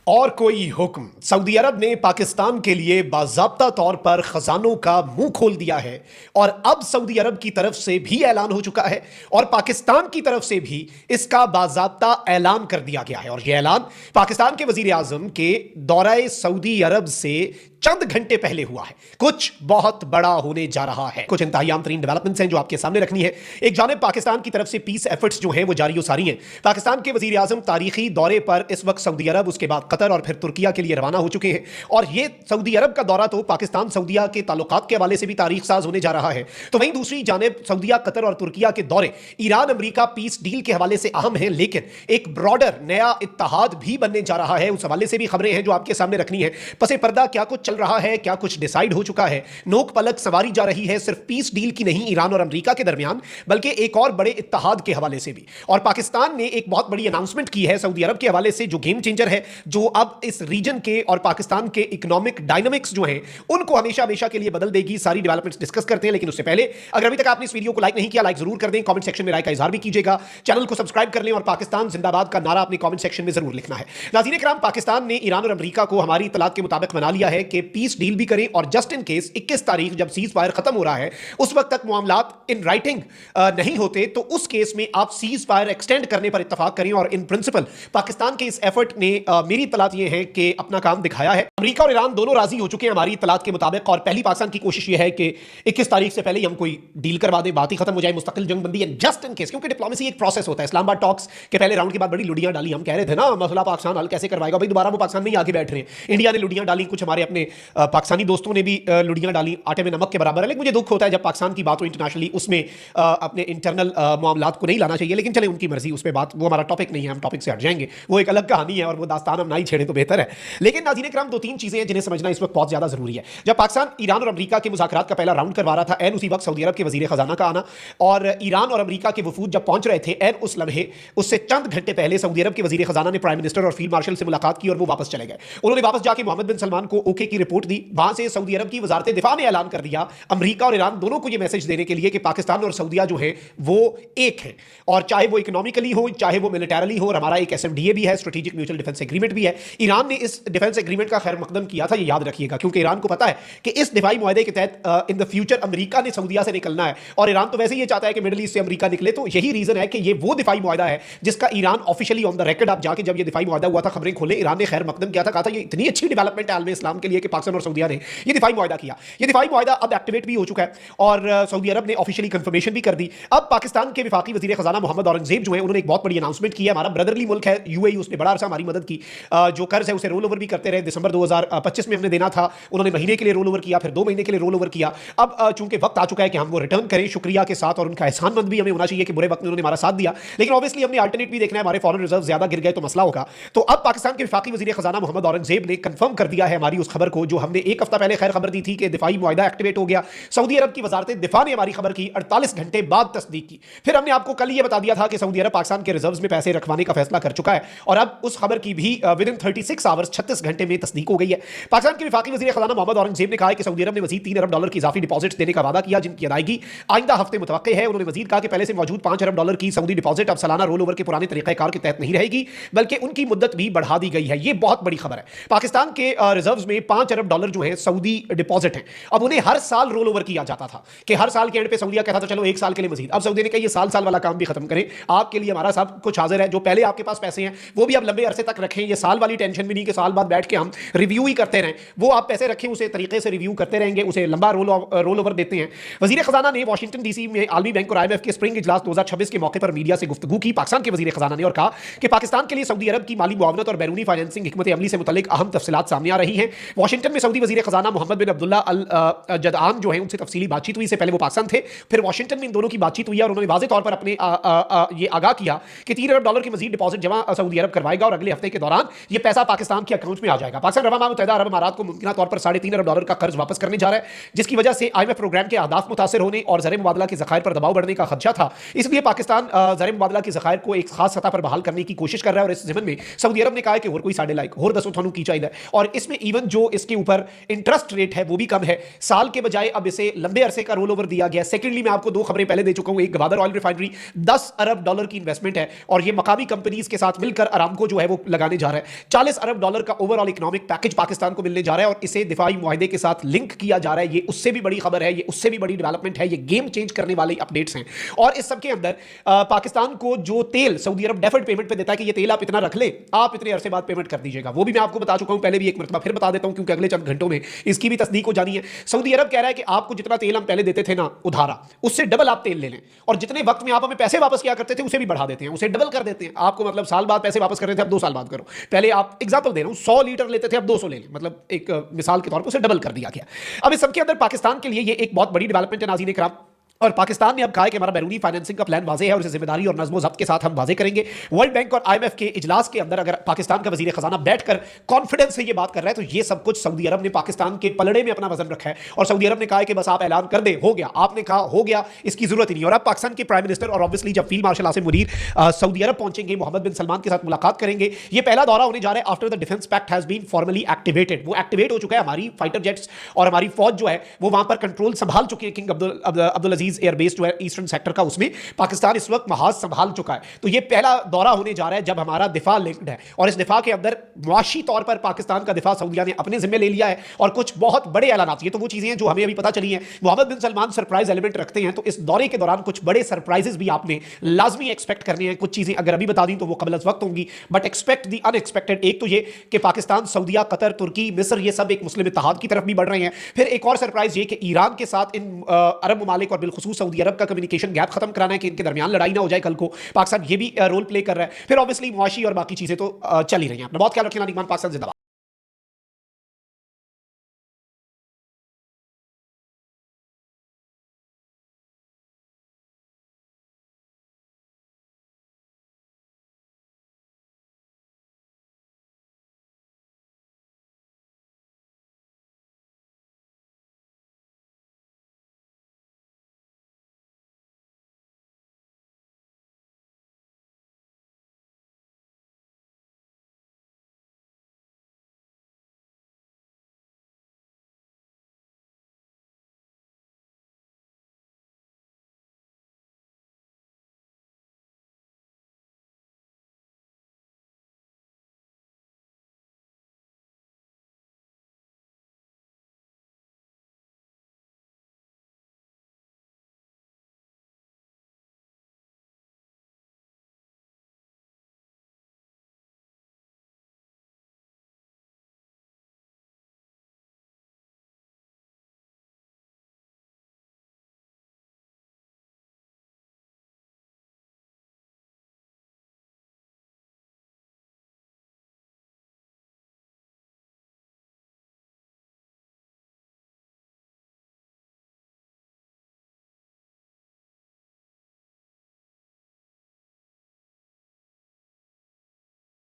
और कोई हुक्म। सऊदी अरब ने पाकिस्तान के लिए बाज़ाब्ता तौर पर खजानों का मुंह खोल दिया है और अब सऊदी अरब की तरफ से भी ऐलान हो चुका है और पाकिस्तान की तरफ से भी इसका बाज़ाब्ता ऐलान कर दिया गया है। और यह ऐलान पाकिस्तान के वजीर आजम के दौरा सऊदी अरब से चंद घंटे पहले हुआ है। कुछ बहुत बड़ा होने जा रहा है। कुछ इंतहाई आम तरीन डेवलपमेंट्स हैं जो आपके सामने रखनी है। एक जानिब पाकिस्तान की तरफ से पीस एफर्ट्स जो हैं वो जारी सारी हैं। पाकिस्तान के वजीर आजम तारीखी दौरे पर इस वक्त सऊदी अरब, उसके बाद कतर और फिर तुर्किया के लिए रवाना हो चुके हैं। और ये सऊदी अरब का दौरा तो पाकिस्तान सऊदिया के ताल्लुकात के हवाले से भी तारीख साज होने जा रहा है। तो वहीं दूसरी जानिब सऊदिया, कतर और तुर्किया के दौरे ईरान अमरीका पीस डील के हवाले से अहम है, लेकिन एक ब्रॉडर नया इत्तेहाद भी बनने जा रहा है। उस हवाले से भी खबरें हैं जो आपके सामने रखनी है। पसे पर्दा क्या कुछ चल रहा है, क्या कुछ डिसाइड हो चुका है, नोक पलक सवारी जा रही है सिर्फ पीस डील की नहीं ईरान और अमेरिका के दरमियान, बल्कि एक और बड़े इत्तेहाद के हवाले से भी। और पाकिस्तान ने एक बहुत बड़ी अनाउंसमेंट की है सऊदी अरब के हवाले से जो गेम चेंजर है, जो अब इस रीजन के और पाकिस्तान के इकोनॉमिक डायनामिक्स जो हैं उनको हमेशा हमेशा के लिए बदल देगी। सारी डेवलपमेंट्स डिस्कस करते हैं, लेकिन उससे पहले अगर अभी तक आपने इस वीडियो को लाइक नहीं किया, लाइक जरूर कर दें, कमेंट सेक्शन में राय का इजहार भी कीजिएगा, चैनल को सब्सक्राइब कर लें और पाकिस्तान जिंदाबाद का नारा अपने कमेंट सेक्शन में जरूर लिखना है। नाज़रीन किराम, पाकिस्तान ने ईरान और अमेरिका को हमारी इत्तलात के मुताबिक मना लिया है कि पीस डील भी करें और जस्ट इन केस 21 तारीख जब सीज फायर खत्म हो रहा है उस वक्त तक मामलात इन राइटिंग नहीं होते तो उस केस में आप सीज फायर एक्सटेंड करने पर इत्तेफाक करें। और इन प्रिंसिपल पाकिस्तान के इस एफर्ट ने मेरी इत्तलात ये है कि अपना काम दिखाया है। अमेरिका और ईरान दोनों राजी हो चुके हैं हमारी इत्तलात के मुताबिक। और पहली पाकिस्तान की कोशिश यह है कि 21 तारीख से पहले ही हम कोई डील करवा दें, बात ही खत्म हो जाए, मुस्तकिल जंग बंदी है जस्ट इन केस। क्योंकि डिप्लोमेसी एक प्रोसेस होता है। इस्लामाबाद टॉक्स के पहले राउंड के बाद बड़ी लुड़ियां डाली, हम कह रहे थे ना मसला पाकिस्तान हल कैसे करवाएगा, भाई दोबारा वो पाकिस्तान में ही आगे बैठ रहे हैं। इंडिया ने लुड़ियां डाली, कुछ हमारे अपने पाकिस्तानी दोस्तों ने भी लुड़ियां डाली, आटे में नमक के बराबर है। लेकिन मुझे दुख होता है जब पाकिस्तान की बात हो इंटरनेशनली, उसमें अपने इंटरनल मामलात को नहीं लाना चाहिए। लेकिन चले उनकी मर्जी, उस पर बात, वो हमारा टॉपिक नहीं है, हम टॉपिक से हट जाएंगे, वो एक अलग कहानी है और वो दास्तान हम ना ही छेड़े तो बेहतर है। लेकिन नाज़रीन किराम, दो तीन चीजें हैं जिन्हें समझना इस वक्त बहुत ज्यादा जरूरी है। जब पाकिस्तान ईरान और अमेरिका के मुज़ाकरात का पहला राउंड करवा रहा था, एन उसी वक्त सऊदी अरब के वजीर खजाना का आना और ईरान और अमेरिका के वफूद जब पहुंच रहे थे, एन उस लम्हे उससे चंद घंटे पहले सऊदी अरब के वजीर खजाना ने प्राइम मिनिस्टर और फील्ड मार्शल से मुलाकात की और वो वापस चले गए। उन्होंने वापस जाके मोहम्मद बिन सलमान को ओके की रिपोर्ट दी। वहां से सऊदी अरब की वजारत दिफा ने ऐलान कर दिया अमेरिका और ईरान दोनों को यह मैसेज देने के लिए कि पाकिस्तान और सऊदिया जो है वो एक है, और चाहे वो इकोनॉमिकली हो, चाहे वो मिलिटरली हो। और हमारा एक एसएमडीए भी है, स्ट्रेटेजिक म्यूचुअल डिफेंस एग्रीमेंट भी है। ईरान ने इस डिफेंस एग्रीमेंट का खैर मकदम किया था, ये याद रखिएगा, क्योंकि ईरान को पता है कि इस दिफाई मुआहदे के तहत इन द फ्यूचर अमेरिका ने सऊदिया से निकलना है और ईरान तो वैसे ही ये चाहता है कि मिडिल ईस्ट से अमेरिका निकले। तो यही रीजन है कि ये वो दिफाई मुआहदा है जिसका Iran officially on the record, आप जाके जब ये दिफाई मुआहदा हुआ था खबरें खोले, ईरान ने खैर मकदम किया था, कहा था ये इतनी अच्छी डेवलपमेंट है आलम इस्लाम के लिए कि पाकिस्तान और सऊदिया ने ये दिफाई मुआहदा किया। ये दिफाई मुआहदा अब एक्टिवेट भी हो चुका है और सऊदी अरब ने ऑफिशियली कंफर्मेशन भी कर दी। अब पाकिस्तान के विफाकी वजीर खजाना मोहम्मद औरंगजेब जो है उन्होंने एक बहुत बड़ी अनाउंसमेंट की है। हमारा ब्रदरली मुल्क है यूएई, उसने बड़ा अरसा हमारी मदद की, जो कर्ज है उसे रोल ओवर भी करते रहे। दिसंबर 2025 में हमने देना था, उन्होंने महीने के लिए रोल ओवर किया, फिर 2 महीने के लिए रोल ओवर किया। अब चूंकि वक्त आ चुका है कि हम वो रिटर्न करें शुक्रिया के साथ, और उनका एहसानमंद भी हमें होना चाहिए कि बुरे वक्त में उन्होंने हमारा साथ दिया। लेकिन ऑब्वियसली हमने अल्टरनेट भी देखना है, हमारे फॉरेन रिजर्व ज्यादा गिर गए तो मसला होगा। तो अब पाकिस्तान के विफाकी वजीर खजाना मोहम्मद औरंगजेब ने कंफर्म कर दिया है हमारी उस खबर को जो हमने एक हफ्ता पहले खैर खबर दी थी कि दिफाई मुआहदा एक्टिवेट हो गया। सऊदी अरब की वजारत दिफा ने हमारी खबर की 48 घंटे बाद तस्दीक की। फिर हमने आपको कल ये बता दिया था कि सऊदी अरब पाकिस्तान के रिजर्व्स में पैसे रखवाने का फैसला कर चुका है और अब उस खबर की भी विद इन 36 आवर्स 36 घंटे में तस्दीक हो गई है। पाकिस्तान के विफाकी वजीर खजाना मोहम्मद औरंगजेब ने कहा है कि सऊदी अरब ने मजीद $3 अरब की इजाफी डिपॉजिट देने का वादा किया जिनकी अदायगी आइंदा हफ्ते मुतवक्के है। उन्होंने मजीद कहा कि पहले से मौजूद $5 अरब की सऊदी डिपॉजिट अब सालाना रोल ओवर के पुराने तरीक़ेकार के तहत नहीं रहेगी, बल्कि उनकी मुद्दत भी बढ़ा दी गई है। ये बहुत बड़ी खबर है। पाकिस्तान के रिजर्व्स में $5 अरब जो है सऊदी डिपॉजिट है। अब उन्हें हर साल रोल ओवर किया जाता था कि हर साल के एंड पे सऊदीया कहता था चलो 1 साल के लिए मजीद। अब सऊदी ने कहा ये साल वाला काम भी खत्म करें, आपके लिए हमारा सब कुछ हाजिर है। जो पहले आपके पास पैसे हैं वो भी अब लंबे अरसे तक रखें, ये साल वाली टेंशन भी नहीं कि साल बाद बैठ के हम रिव्यू ही करते रहें। वो आप पैसे रखें, उसे तरीके से रिव्यू करते रहेंगे, उसे लंबा रोल ओवर देते हैं। वजीर खजाना ने वाशिंगटन डीसी में आलमी बैंक और IMF के स्प्रिंग इजलास 2026 के मौके पर मीडिया से गुफ्तगू की। पाकिस्तान के वजीर खजाना ने और कहा कि पाकिस्तान के लिए सऊदी अरब की माली मुआवनत और बैरूनी फाइनेंसिंग हिकमत अमली से मुतल्लिक अहम तफसीलात सामने आ रही हैं। वाशिंगटन में सऊदी वजीर खजाना मोहम्मद बिन अब्दुल्ला अल जदआन जो है उनसे तफसीली बातचीत हुई। से पहले वो पाकिस्तान थे, फिर वाशिंगटन में इन दोनों की बातचीत हुई और उन्होंने वाज़ेह तौर पर अपने ये आगाह किया कि $3 अरब की मजीद डिपॉजिट जमा सऊदी अरब करवाएगा और अगले हफ्ते के दौरान ये पैसा पाकिस्तान के अकाउंट में आ जाएगा। पाकिस्तान रवा मुत्तहिदा अरब अमारात को मुमकिन तौर पर $3.5 अरब का कर्ज वापस करने जा रहा है, जिसकी वजह से IMF प्रोग्राम के अहदाफ मुतासर होने और ज़र मुबादला के ज़खायर पर दबाव बढ़ने का खदशा था। इसलिए पाकिस्तान ज़र मुबादला के ज़खायर को एक खास सतह पर बहाल करने की कोशिश कर रहा है और इस ज़िम्मन में सऊदी अरब ने कहा है कि और कोई साढ़े लाइक और 10 थानू की चाहिए। और इसमें इवन जो इस इसके ऊपर इंटरेस्ट रेट है वो भी कम है, साल के बजाय अब इसे लंबे अरसे का रोल ओवर दिया गया। सेकेंडली, मैं आपको दो खबरें पहले दे चुका हूं। एक, गवादर ऑयल रिफाइनरी 10 अरब डॉलर की इन्वेस्टमेंट है और ये मकामी कंपनीज के साथ मिलकर अरामको जो है वो लगाने जा रहा है। 40 अरब डॉलर का ओवरऑल इकोनॉमिक पैकेज पाकिस्तान को मिलने जा रहा है और इसे दिफाई मुआहदे के साथ लिंक किया जा रहा है। ये उससे भी बड़ी खबर है, ये उससे भी बड़ी डेवलपमेंट है, ये गेम चेंज करने वाली अपडेट्स हैं। और इस सबके अंदर पाकिस्तान को जो तेल सऊदी अरब डेफर्ड पेमेंट पे देता है कि ये तेल आप इतना रख ले, आप इतने अरसे बाद पेमेंट कर दीजिएगा, वो भी मैं आपको बता चुका हूं पहले भी, एक मरतबा फिर बता देता हूं क्योंकि अगले चंद घंटों में इसकी भी तस्दीक हो जानी है। सऊदी अरब कह रहा है कि आपको जितना तेल हम पहले देते थे ना उधारा, उससे डबल आप तेल ले लें, और जितने वक्त में आप हमें पैसे वापस किया करते थे उसे भी बढ़ा देते हैं, उसे डबल कर देते हैं। आपको मतलब साल बाद पैसे वापस कर रहे थे, अब 2 साल बाद करो। पहले आप एग्जांपल दे रहा हूं, 100 लीटर लेते थे, अब 200 ले लें, मतलब एक मिसाल के तौर पर उसे डबल कर दिया गया। अब इस सबके अंदर पाकिस्तान के लिए ये एक बहुत बड़ी डेवलपमेंट है नाज़रीन इकराम, और पाकिस्तान ने अब कहा कि हमारा बैरूनी फाइनेंसिंग का प्लान वाज़ेह है और इसे जिम्मेदारी और नज़्म ज़ब्त के साथ हम वाज़ेह करेंगे। वर्ल्ड बैंक और IMF के इजलास के अंदर अगर पाकिस्तान का वज़ीर ख़जाना बैठकर कॉन्फिडेंस से ये बात कर रहा है, तो ये सब कुछ सऊदी अरब ने पाकिस्तान के पलड़े में अपना वजन रखा है और सऊदी अरब ने कहा है कि बस आप ऐलान कर दे, हो गया, आपने कहा हो गया, इसकी जरूरत ही नहीं। और अब पाकिस्तान के प्राइम मिनिस्टर और ऑब्वियसली जब फील्ड मार्शल आसिम मुनीर सऊदी अरब पहुंचेंगे, मोहम्मद बिन सलमान के साथ मुलाकात करेंगे। ये पहला दौरा होने जा रहा है after the defence pact has been formally activated. वो एक्टिवेट हो चुका है, हमारी फाइटर जेट्स और हमारी फौज जो है वो वहां पर कंट्रोल संभाल चुकी है। किंग अब्दुल अजीज एयरबेस जो है ईस्टर्न सेक्टर का, उसमें पाकिस्तान इस वक्त महाज संभाल चुका है। तो ये पहला दौरा होने जा रहा है जब हमारा दिफा लिंक्ड है, और इस दिफा के अंदर मुआशी तौर पर पाकिस्तान का दिफा सऊदिया ने अपने जिम्मे ले लिया है और कुछ बहुत बड़े ऐलानात। ये तो वो चीजें हैं जो हमें अभी पता चली हैं। मोहम्मद बिन सलमान सरप्राइज एलिमेंट रखते हैं, तो इस दौरे के दौरान कुछ बड़े सरप्राइजेस भी आपने लाजमी एक्सपेक्ट करने हैं। कुछ चीजें अगर अभी बता दी तो वो कबल अज़ वक्त होंगी, बट एक्सपेक्ट दी अनएक्सपेक्टेड। एक तो ये कि पाकिस्तान, सऊदिया, कतर, तुर्की, मिस्र, ये सब एक मुस्लिम इत्तेहाद की तरफ भी बढ़ रहे हैं। फिर एक और सरप्राइज ये कि ईरान के साथ इन अरब ममालिक और बिलखुसूस सऊदी अरब का कम्युनिकेशन गैप खत्म कराना है कि इनके दरमियान लड़ाई ना हो जाए कल को। पाकिस्तान ये भी रोल प्ले कर रहा है। फिर ऑब्वियसली मुआशी और बाकी चीजें तो चल ही रही हैं। अपना बहुत ख्याल रखिए। पाकिस्तान जिंदाबाद।